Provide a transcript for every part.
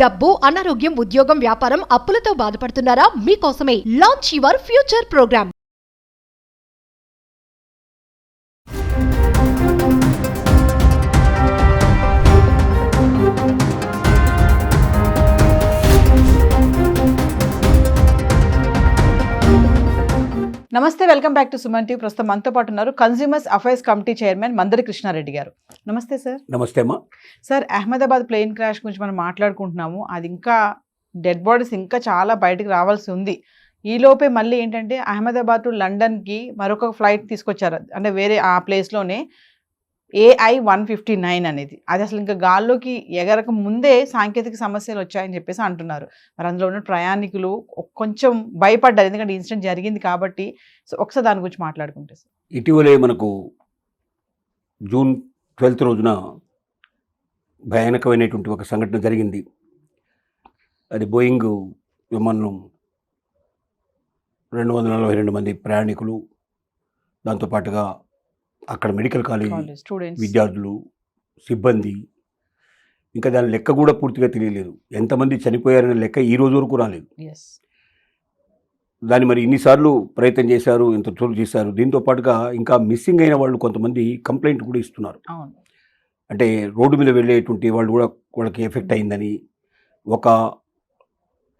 డబ్బు, అనారోగ్యం, ఉద్యోగం, వ్యాపారం, అప్పులతో బాధపడుతున్నారా? మీకోసమే లాంచ్ యువర్ ఫ్యూచర్ ప్రోగ్రామ్. నమస్తే, welcome back to Suman TV. ప్రస్తుతం మనతో పాటు ఉన్నారు consumers affairs committee chairman Mandari Krishna Reddy గారు. నమస్తే సార్. నమస్తే అమ్మా. సార్, అహ్మదాబాద్ ప్లేన్ క్రాష్ గురించి మనం మాట్లాడుకుంటున్నాము. అది ఇంకా డెడ్ బాడీస్ ఇంకా చాలా బయటకు రావాల్సి ఉంది. ఈ లోపే మళ్ళీ ఏంటంటే అహ్మదాబాద్ టు లండన్కి మరొక ఫ్లైట్ తీసుకొచ్చారు. అంటే వేరే ఆ ప్లేస్లోనే AI-159 అనేది. అది అసలు ఇంకా గాల్లోకి ఎగరక ముందే సాంకేతిక సమస్యలు వచ్చాయని చెప్పేసి అంటున్నారు. మరి అందులో ఉన్న ప్రయాణికులు కొంచెం భయపడ్డారు, ఎందుకంటే ఇన్సిడెంట్ జరిగింది కాబట్టి. సో ఒకసారి దాని గురించి మాట్లాడుకుంటే సార్. ఇటీవలే మనకు జూన్ 12 రోజున భయానకమైనటువంటి ఒక సంఘటన జరిగింది. అది బోయింగ్ విమానం 242 మంది ప్రయాణికులు, దాంతోపాటుగా అక్కడ మెడికల్ కాలేజ్ స్టూడెంట్స్, విద్యార్థులు, సిబ్బంది, ఇంకా దాని లెక్క కూడా పూర్తిగా తెలియలేదు. ఎంతమంది చనిపోయారనే లెక్క ఈ రోజు వరకు రాలేదు. దాన్ని మరి ఇన్నిసార్లు ప్రయత్నం చేశారు, ఇంత చోటు చేశారు. దీంతో పాటుగా ఇంకా మిస్సింగ్ అయిన వాళ్ళు కొంతమంది కంప్లైంట్ కూడా ఇస్తున్నారు. అంటే రోడ్డు మీద వెళ్ళేటువంటి వాళ్ళు కూడా వాళ్ళకి ఎఫెక్ట్ అయిందని, ఒక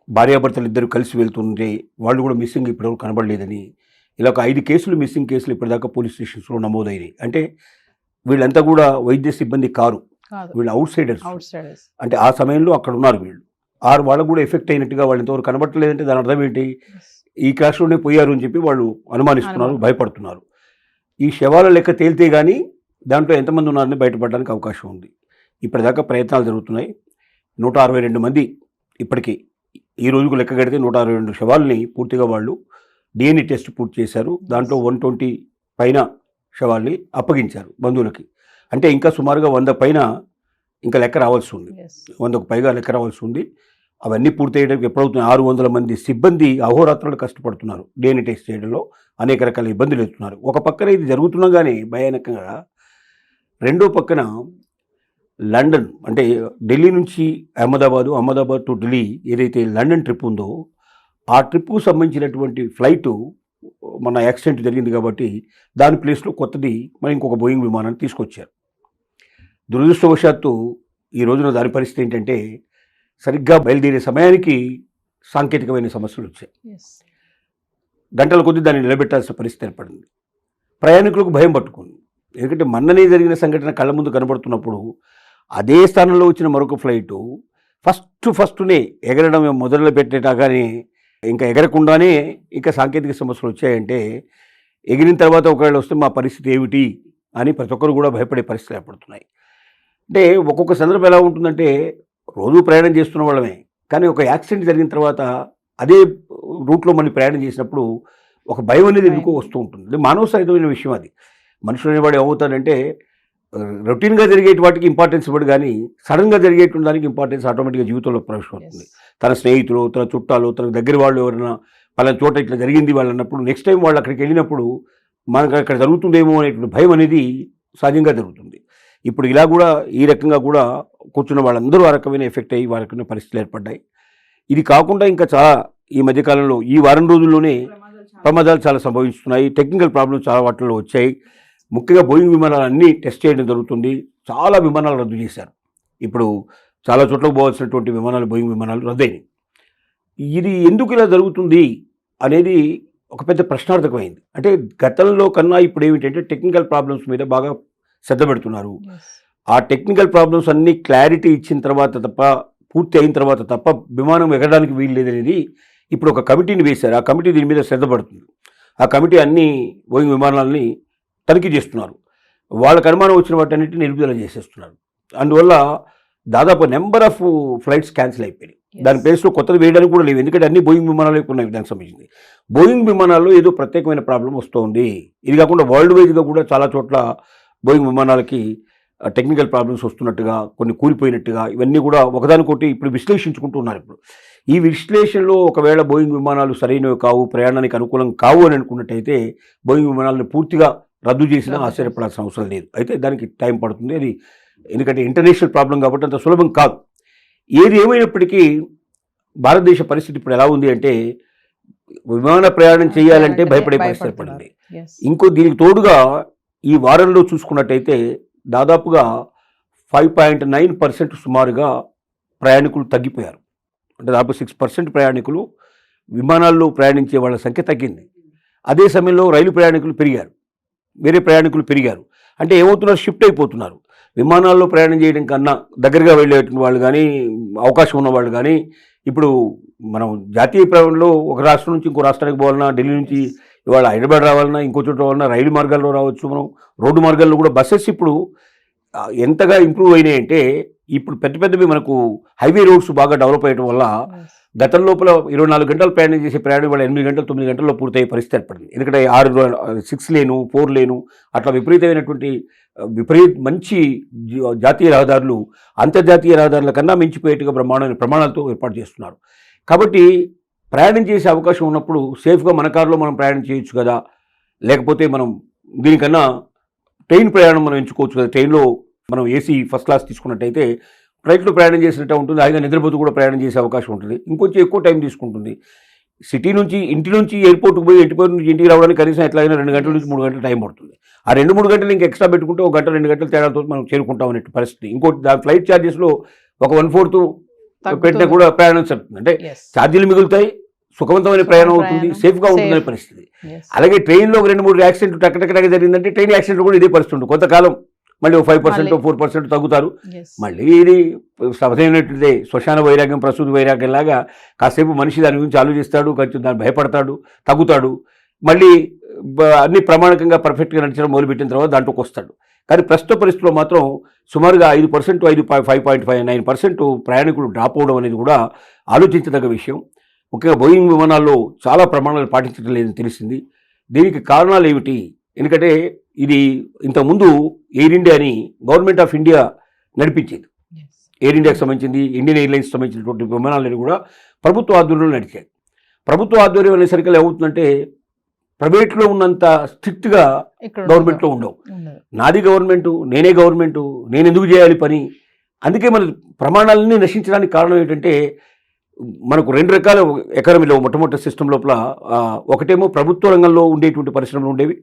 భార్యాభర్తలు ఇద్దరు కలిసి వెళ్తుంటే వాళ్ళు కూడా మిస్సింగ్ ఇప్పటివరకు కనబడలేదని, ఇలా ఒక 5 కేసులు మిస్సింగ్ కేసులు ఇప్పటిదాకా పోలీస్ స్టేషన్స్లో నమోదైనాయి. అంటే వీళ్ళంతా కూడా వైద్య సిబ్బంది కారు, వీళ్ళు అవుట్ సైడర్స్. అంటే ఆ సమయంలో అక్కడ ఉన్నారు వీళ్ళు. వాళ్ళకు కూడా ఎఫెక్ట్ అయినట్టుగా వాళ్ళు ఇంతవరకు కనబడలేదంటే దాని అర్థం ఏంటి? ఈ క్లాస్లోనే పోయారు అని చెప్పి వాళ్ళు అనుమానిస్తున్నారు, భయపడుతున్నారు. ఈ శవాల లెక్క తేలితే కానీ దాంట్లో ఎంతమంది ఉన్నారని బయటపడడానికి అవకాశం ఉంది. ఇప్పటిదాకా ప్రయత్నాలు జరుగుతున్నాయి. 162 మంది ఇప్పటికీ ఈ రోజుకు లెక్క కడితే 162 శవాలని పూర్తిగా వాళ్ళు DNA టెస్ట్ పూర్తి చేశారు. దాంట్లో 120 పైన శవాల్ని అప్పగించారు బంధువులకి. అంటే ఇంకా సుమారుగా 100 పైన ఇంకా లెక్క రావాల్సి ఉంది. 100కు పైగా లెక్క రావాల్సి ఉంది. అవన్నీ పూర్తి చేయడానికి ఎప్పుడవుతున్నాయి? 600 మంది సిబ్బంది అహోరాత్రులు కష్టపడుతున్నారు. DNA టెస్ట్ చేయడంలో అనేక రకాల ఇబ్బందులు ఎదుర్కొన్నారు. ఒక పక్కన ఇది జరుగుతుండగానే భయానకంగా రెండో పక్కన లండన్, అంటే ఢిల్లీ నుంచి అహ్మదాబాద్ టు ఢిల్లీ ఏదైతే లండన్ ట్రిప్ ఉందో ఆ ట్రిప్కు సంబంధించినటువంటి ఫ్లైటు మన యాక్సిడెంట్ జరిగింది కాబట్టి దాని ప్లేస్లో కొత్తది మరి ఇంకొక బోయింగ్ విమానాన్ని తీసుకొచ్చారు. దురదృష్టవశాత్తు ఈ రోజున దాని పరిస్థితి ఏంటంటే సరిగ్గా బయలుదేరే సమయానికి సాంకేతికమైన సమస్యలు వచ్చాయి. గంటల కొద్దీ దాన్ని నిలబెట్టాల్సిన పరిస్థితి ఏర్పడింది. ప్రయాణికులకు భయం పట్టుకుంది. ఎందుకంటే మొన్ననే జరిగిన సంఘటన కళ్ళ ముందు కనబడుతున్నప్పుడు అదే స్థానంలో వచ్చిన మరొక ఫ్లైటు ఫస్ట్నే ఎగరడం మొదలు పెట్టేటాగానే ఇంకా ఎగరకుండానే ఇంకా సాంకేతిక సమస్యలు వచ్చాయంటే ఎగిరిన తర్వాత ఒకవేళ వస్తే మా పరిస్థితి ఏమిటి అని ప్రతి ఒక్కరు కూడా భయపడే పరిస్థితులు ఏర్పడుతున్నాయి. అంటే ఒక్కొక్క సందర్భం ఎలా ఉంటుందంటే రోజు ప్రయాణం చేస్తున్న వాళ్ళమే, కానీ ఒక యాక్సిడెంట్ జరిగిన తర్వాత అదే రూట్లో మనం ప్రయాణం చేసినప్పుడు ఒక భయం అనేది ఎందుకో వస్తూ ఉంటుంది. మానవ సహజమైన విషయం అది. మనుషులు అనేవాడు ఏమవుతాడంటే రొటీన్గా జరిగేటి వాటికి ఇంపార్టెన్స్ ఇవ్వడు, కానీ సడన్గా జరిగేటువంటి దానికి ఇంపార్టెన్స్ ఆటోమేటిక్గా జీవితంలో ప్రవేశమవుతుంది. తన స్నేహితులు, తన చుట్టాలు, తన దగ్గర వాళ్ళు ఎవరైనా పలానా చోట ఇట్లా జరిగింది వాళ్ళు అన్నప్పుడు నెక్స్ట్ టైం వాళ్ళు అక్కడికి వెళ్ళినప్పుడు మనకు అక్కడ జరుగుతుందేమో అనేటువంటి భయం అనేది సహజంగా జరుగుతుంది. ఇప్పుడు ఇలా కూడా ఈ రకంగా కూడా కూర్చున్న వాళ్ళందరూ ఆ రకమైన ఎఫెక్ట్ అయ్యి వారికి పరిస్థితులు ఏర్పడ్డాయి. ఇది కాకుండా ఇంకా చాలా ఈ మధ్యకాలంలో ఈ వారం రోజుల్లోనే ప్రమాదాలు చాలా సంభవిస్తున్నాయి. టెక్నికల్ ప్రాబ్లమ్స్ చాలా వాటిల్లో వచ్చాయి. ముఖ్యంగా బోయింగ్ విమానాలు అన్నీ టెస్ట్ చేయడం జరుగుతుంది. చాలా విమానాలు రద్దు చేశారు. ఇప్పుడు చాలా చోట్లకు పోవాల్సినటువంటి విమానాలు, బోయింగ్ విమానాలు రద్దయినాయి. ఇది ఎందుకు ఇలా జరుగుతుంది అనేది ఒక పెద్ద ప్రశ్నార్థకమైంది. అంటే గతంలో కన్నా ఇప్పుడు ఏమిటంటే టెక్నికల్ ప్రాబ్లమ్స్ మీద బాగా శ్రద్ధ పెడుతున్నారు. ఆ టెక్నికల్ ప్రాబ్లమ్స్ అన్నీ క్లారిటీ ఇచ్చిన తర్వాత తప్ప, పూర్తి అయిన తర్వాత తప్ప విమానం ఎగరడానికి వీలు లేదనేది ఇప్పుడు ఒక కమిటీని వేశారు. ఆ కమిటీ దీని మీద శ్రద్ధ పడుతుంది. ఆ కమిటీ అన్ని బోయింగ్ విమానాలని తనిఖీ చేస్తున్నారు. వాళ్ళకి అనుమానం వచ్చిన వాటన్నిటిని నిలుపుదల చేసేస్తున్నారు. అందువల్ల దాదాపు నెంబర్ ఆఫ్ ఫ్లైట్స్ క్యాన్సిల్ అయిపోయినాయి. దాని ప్లేస్లో కొత్తది వేయడానికి కూడా లేవు, ఎందుకంటే అన్ని బోయింగ్ విమానాలు ఉన్నాయి. దానికి సంబంధించింది బోయింగ్ విమానాల్లో ఏదో ప్రత్యేకమైన ప్రాబ్లం వస్తుంది. ఇది కాకుండా వరల్డ్ వైజ్గా కూడా చాలా చోట్ల బోయింగ్ విమానాలకి టెక్నికల్ ప్రాబ్లమ్స్ వస్తున్నట్టుగా, కొన్ని కూలిపోయినట్టుగా, ఇవన్నీ కూడా ఒకదానికొకటి ఇప్పుడు విశ్లేషించుకుంటూ ఉన్నారు. ఇప్పుడు ఈ విశ్లేషణలో ఒకవేళ బోయింగ్ విమానాలు సరైనవి కావు, ప్రయాణానికి అనుకూలం కావు అని అనుకున్నట్టయితే బోయింగ్ విమానాలను పూర్తిగా రద్దు చేసినా ఆశ్చర్యపడాల్సిన అవసరం లేదు. అయితే దానికి టైం పడుతుంది. అది ఎందుకంటే ఇంటర్నేషనల్ ప్రాబ్లం కాబట్టి అంత సులభం కాదు. ఏది ఏమైనప్పటికీ భారతదేశ పరిస్థితి ఇప్పుడు ఎలా ఉంది అంటే విమాన ప్రయాణం చేయాలంటే భయపడే పరిస్థితి పడింది. ఇంకో దీనికి తోడుగా ఈ వారంలో చూసుకున్నట్టయితే దాదాపుగా 5.9% సుమారుగా ప్రయాణికులు తగ్గిపోయారు. అంటే దాదాపు 6% ప్రయాణికులు విమానాల్లో ప్రయాణించే వాళ్ళ సంఖ్య తగ్గింది. అదే సమయంలో రైలు ప్రయాణికులు పెరిగారు, వేరే ప్రయాణికులు పెరిగారు. అంటే ఏమవుతున్నారు, షిఫ్ట్ అయిపోతున్నారు. విమానాల్లో ప్రయాణం చేయడం కన్నా దగ్గరగా వెళ్ళేటువంటి వాళ్ళు కానీ, అవకాశం ఉన్న వాళ్ళు కానీ, ఇప్పుడు మనం జాతీయ ప్రయాణంలో ఒక రాష్ట్రం నుంచి ఇంకో రాష్ట్రానికి పోవాలన్నా, ఢిల్లీ నుంచి ఇవాళ హైదరాబాద్ రావాలన్నా, ఇంకో చోట రావాలన్నా రైలు మార్గాల్లో రావచ్చు. మనం రోడ్డు మార్గాల్లో కూడా బస్సెస్ ఇప్పుడు ఎంతగా ఇంప్రూవ్ అయినాయి అంటే ఇప్పుడు పెద్ద పెద్దవి మనకు హైవే రోడ్స్ బాగా డెవలప్ అయ్యడం వల్ల గతం లోపల 24 గంటలు ప్రయాణం చేసే ప్రయాణం వల్ల 8 గంటలు 9 గంటల్లో పూర్తయ్యే పరిస్థితి ఏర్పడింది. ఎందుకంటే 6 లేను 4 లేను అట్లా విపరీతమైనటువంటి మంచి జాతీయ రహదారులు అంతర్జాతీయ రహదారుల కన్నా మించిపోయేట్టుగా ప్రమాణాలతో ఏర్పాటు చేస్తున్నారు. కాబట్టి ప్రయాణం చేసే అవకాశం ఉన్నప్పుడు సేఫ్గా మన కారులో మనం ప్రయాణం చేయొచ్చు కదా, లేకపోతే మనం దీనికన్నా ట్రైన్ ప్రయాణం మనం ఎంచుకోవచ్చు కదా. ట్రైన్లో మనం ఏసీ ఫస్ట్ క్లాస్ తీసుకున్నట్టయితే ఫ్లైట్లో ప్రయాణం చేసినట్టు ఉంటుంది, హాయిగా నిద్రపోతూ కూడా ప్రయాణం చేసే అవకాశం ఉంటుంది. ఇంకొంచెం ఎక్కువ టైం తీసుకుంటుంది. సిటీ నుంచి ఇంటి నుంచి ఎయిర్పోర్ట్కి పోయి ఎయిర్పోర్ట్ నుంచి ఇంటికి రావడానికి కనీసం ఎట్లాగైనా 2 గంటల నుంచి 3 గంటల టైం పడుతుంది. ఆ 2-3 గంటలు ఇంకా ఎక్స్ట్రా పెట్టుకుంటే 1 గంట 2 గంటల తేడాతో మనం చేరుకుంటాం అనే పరిస్థితి. ఇంకోటి దాని ఫ్లైట్ ఛార్జెస్లో ఒక 1/4 పెట్టినా కూడా ప్రయాణం జరుగుతుంది. అంటే ఛార్జీలు మిగులుతాయి, సుఖవంతమైన ప్రయాణం అవుతుంది, సేఫ్గా ఉంటుందనే పరిస్థితి. అలాగే ట్రైన్లో ఒక 2-3 యాక్సిడెంట్ టక్ జరిగిందంటే ట్రైన్ యాక్సిడెంట్ కూడా ఇదే పరిస్థితి ఉంటుంది. కొంతకాలం మళ్ళీ 5% 4% తగ్గుతారు. మళ్ళీ ఇది సహజమైనట్లయితే శ్మశాన వైరాగ్యం ప్రసూతి వైరాగ్యం లాగా కాసేపు మనిషి దాని గురించి ఆలోచిస్తాడు, కొంచెం దాన్ని భయపడతాడు, తగ్గుతాడు, మళ్ళీ అన్ని ప్రమాణికంగా పర్ఫెక్ట్గా నడిచడం మొదలుపెట్టిన తర్వాత దాంట్లోకి వస్తాడు. కానీ ప్రస్తుత పరిస్థితిలో మాత్రం సుమారుగా 5.9% ప్రయాణికులు డ్రాప్ అవడం అనేది కూడా ఆలోచించదగ్గ విషయం. ముఖ్యంగా బోయింగ్ విమానాల్లో చాలా ప్రమాణాలు పాటించడం లేదని తెలిసింది. దీనికి కారణాలు ఏమిటి? ఎందుకంటే ఇది ఇంతకుముందు ఎయిర్ ఇండియాని గవర్నమెంట్ ఆఫ్ ఇండియా నడిపించేది. ఎయిర్ ఇండియాకి సంబంధించింది, ఇండియన్ ఎయిర్లైన్స్ సంబంధించినటువంటి విమానాలని కూడా ప్రభుత్వ ఆధ్వర్యంలో నడిచాయి. ప్రభుత్వ ఆధ్వర్యం అనేసరికి ఏమవుతుందంటే ప్రైవేట్లో ఉన్నంత స్ట్రిక్ట్గా గవర్నమెంట్లో ఉండవు. నాది గవర్నమెంటు, నేనే గవర్నమెంటు, నేను ఎందుకు చేయాలి పని? అందుకే మన ప్రమాణాలన్నీ నశించడానికి కారణం ఏంటంటే మనకు 2 రకాల ఎకానమీలో మొట్టమొదటి సిస్టమ్ లోపల ఒకటేమో ప్రభుత్వ రంగంలో ఉండేటువంటి పరిశ్రమలు ఉండేవి,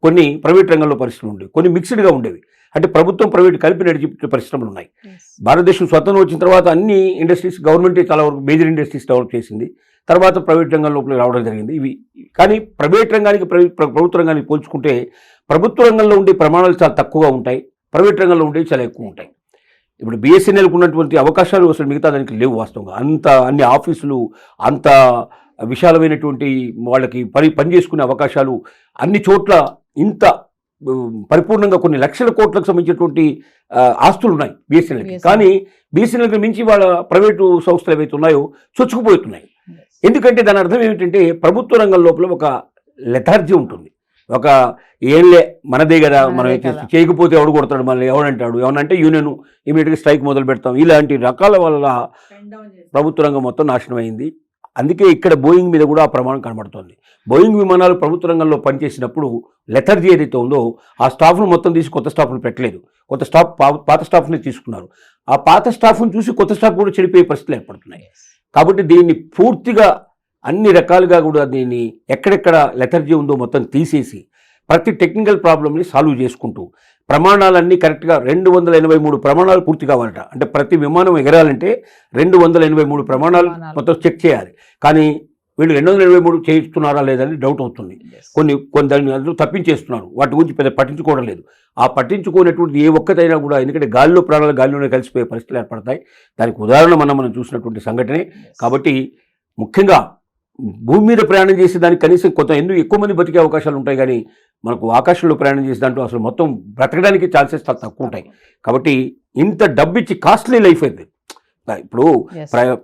కొన్ని ప్రైవేట్ రంగంలో పరిశ్రమలు ఉండేవి, కొన్ని మిక్స్డ్గా ఉండేవి. అంటే ప్రభుత్వం ప్రైవేట్ కలిపి నడిచే పరిశ్రమలు ఉన్నాయి. భారతదేశం స్వతంత్రం వచ్చిన తర్వాత అన్ని ఇండస్ట్రీస్ గవర్నమెంటే చాలా వరకు మేజర్ ఇండస్ట్రీస్ డెవలప్ చేసింది. తర్వాత ప్రైవేట్ రంగం లోపల రావడం జరిగింది ఇవి. కానీ ప్రైవేట్ రంగానికి ప్రభుత్వ రంగానికి పోల్చుకుంటే ప్రభుత్వ రంగంలో ఉండే ప్రమాణాలు చాలా తక్కువగా ఉంటాయి, ప్రైవేట్ రంగంలో ఉండేవి చాలా ఎక్కువ ఉంటాయి. ఇప్పుడు బిఎస్ఎన్ఎల్కి ఉన్నటువంటి అవకాశాలు అసలు మిగతా దానికి లేవు వాస్తవంగా. అన్ని ఆఫీసులు, అంత విశాలమైనటువంటి వాళ్ళకి పని చేసుకునే అవకాశాలు అన్ని చోట్ల ఇంత పరిపూర్ణంగా కొన్ని లక్షల కోట్లకు సంబంధించినటువంటి ఆస్తులు ఉన్నాయి బిఎస్ఎన్ఎల్కి. కానీ బిఎస్ఎన్ఎల్కి మించి వాళ్ళ ప్రైవేటు సంస్థలు ఏవైతే ఉన్నాయో చొచ్చుకుపోతున్నాయి. ఎందుకంటే దాని అర్థం ఏమిటంటే ప్రభుత్వ రంగం లోపల ఒక లెథార్జీ ఉంటుంది. ఒక ఏంలే మనదే కదా, మనం చేయకపోతే ఎవడు కొడతాడు, మనల్ని ఎవడంటాడు, ఏమనంటే యూనియన్ ఇమీడియట్గా స్ట్రైక్ మొదలు పెడతాం, ఇలాంటి రకాల వల్ల ప్రభుత్వ రంగం మొత్తం నాశనం అయింది. అందుకే ఇక్కడ బోయింగ్ మీద కూడా ఆ ప్రమాణం కనబడుతోంది. బోయింగ్ విమానాలు ప్రభుత్వ రంగంలో పనిచేసినప్పుడు లెథర్జీ ఏదైతే ఉందో ఆ స్టాఫ్ను మొత్తం తీసి కొత్త స్టాఫ్ను పెట్టలేదు, కొత్త స్టాఫ్ పాత స్టాఫ్ని తీసుకున్నారు. ఆ పాత స్టాఫ్ను చూసి కొత్త స్టాఫ్ కూడా చెడిపోయే పరిస్థితులు ఏర్పడుతున్నాయి. కాబట్టి దీన్ని పూర్తిగా అన్ని రకాలుగా కూడా దీన్ని ఎక్కడెక్కడ లెథర్జీ ఉందో మొత్తం తీసేసి ప్రతి టెక్నికల్ ప్రాబ్లమ్ని సాల్వ్ చేసుకుంటూ ప్రమాణాలన్నీ కరెక్ట్గా 283 ప్రమాణాలు పూర్తి కావాలట. అంటే ప్రతి విమానం ఎగరాలంటే 283 ప్రమాణాలు మొత్తం చెక్ చేయాలి. కానీ వీళ్ళు 283 చేయిస్తున్నారా లేదని డౌట్ అవుతుంది. కొన్ని దాన్ని తప్పించేస్తున్నారు, వాటి గురించి పెద్ద పట్టించుకోవడం లేదు. ఆ పట్టించుకోనటువంటి ఏ ఒక్కటైనా కూడా, ఎందుకంటే గాలిలో ప్రాణాలు గాలిలోనే కలిసిపోయే పరిస్థితులు ఏర్పడతాయి. దానికి ఉదాహరణ మనం చూసినటువంటి సంఘటనే. కాబట్టి ముఖ్యంగా భూమి మీద ప్రయాణం చేసే దానికి కనీసం ఎక్కువ మంది బతికే అవకాశాలు ఉంటాయి. కానీ మనకు ఆకాశంలో ప్రయాణం చేసే దాంట్లో అసలు మొత్తం బ్రతకడానికి ఛాన్సెస్ తక్కువ ఉంటాయి. కాబట్టి ఇంత డబ్బిచ్చి కాస్ట్లీ లైఫ్ అయితే ఇప్పుడు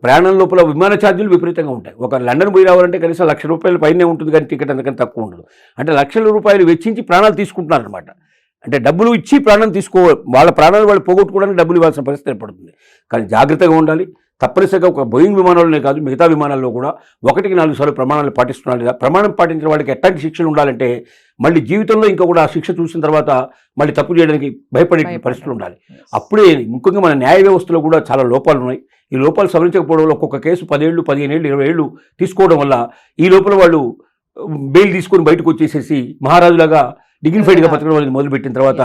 ప్రయాణం లోపల విమాన ఛార్జీలు విపరీతంగా ఉంటాయి. ఒక లండన్ పోయి రావాలంటే కనీసం ₹1,00,000 పైనే ఉంటుంది, కానీ టికెట్ అందుకని తక్కువ ఉండదు. అంటే ₹1,00,000 వెచ్చించి ప్రాణాలు తీసుకుంటున్నారు అనమాట. అంటే డబ్బులు ఇచ్చి ప్రాణం వాళ్ళ ప్రాణాలు వాళ్ళు పోగొట్టుకోవడానికి డబ్బులు ఇవ్వాల్సిన పరిస్థితి ఏర్పడుతుంది. కానీ జాగ్రత్తగా ఉండాలి. తప్పనిసరిగా ఒక బోయింగ్ విమానాలనే కాదు, మిగతా విమానాల్లో కూడా 1కి 4 సార్లు ప్రమాణాలు పాటిస్తున్నారు. లేదా ప్రమాణం పాటించిన వాళ్ళకి ఎట్లాంటి శిక్షలు ఉండాలంటే మళ్ళీ జీవితంలో ఇంకా కూడా ఆ శిక్ష చూసిన తర్వాత మళ్ళీ తప్పు చేయడానికి భయపడే పరిస్థితులు ఉండాలి. అప్పుడే ముఖ్యంగా మన న్యాయ వ్యవస్థలో కూడా చాలా లోపాలు ఉన్నాయి. ఈ లోపాలు సవరించకపోవడం వల్ల ఒక్కొక్క కేసు 10 ఏళ్ళు 15 ఏళ్ళు 20 ఏళ్ళు తీసుకోవడం వల్ల ఈ లోపల వాళ్ళు బెయిల్ తీసుకొని బయటకు వచ్చేసేసి మహారాజులాగా డిగ్నిఫైడ్గా బతకడం అనేది మొదలుపెట్టిన తర్వాత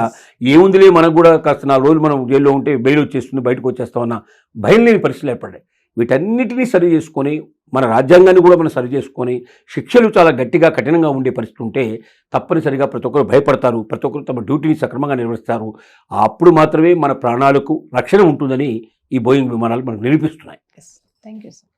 ఏముందిలే మనకు కూడా కాస్త 4 రోజులు మనం జైల్లో ఉంటే బెయిల్ వచ్చేస్తుంది బయటకు వచ్చేస్తామన్న భయం లేని పరిస్థితులు ఏర్పడ్డాయి. వీటన్నిటినీ సరి చేసుకొని మన రాజ్యాంగాన్ని కూడా మనం సరి చేసుకొని శిక్షలు చాలా గట్టిగా కఠినంగా ఉండే పరిస్థితి ఉంటే తప్పనిసరిగా ప్రతి ఒక్కరు భయపడతారు, ప్రతి ఒక్కరు తమ డ్యూటీని సక్రమంగా నిర్వహిస్తారు. అప్పుడు మాత్రమే మన ప్రాణాలకు రక్షణ ఉంటుందని ఈ బోయింగ్ విమానాలు మనకు నిరూపిస్తున్నాయి. Thank you sir.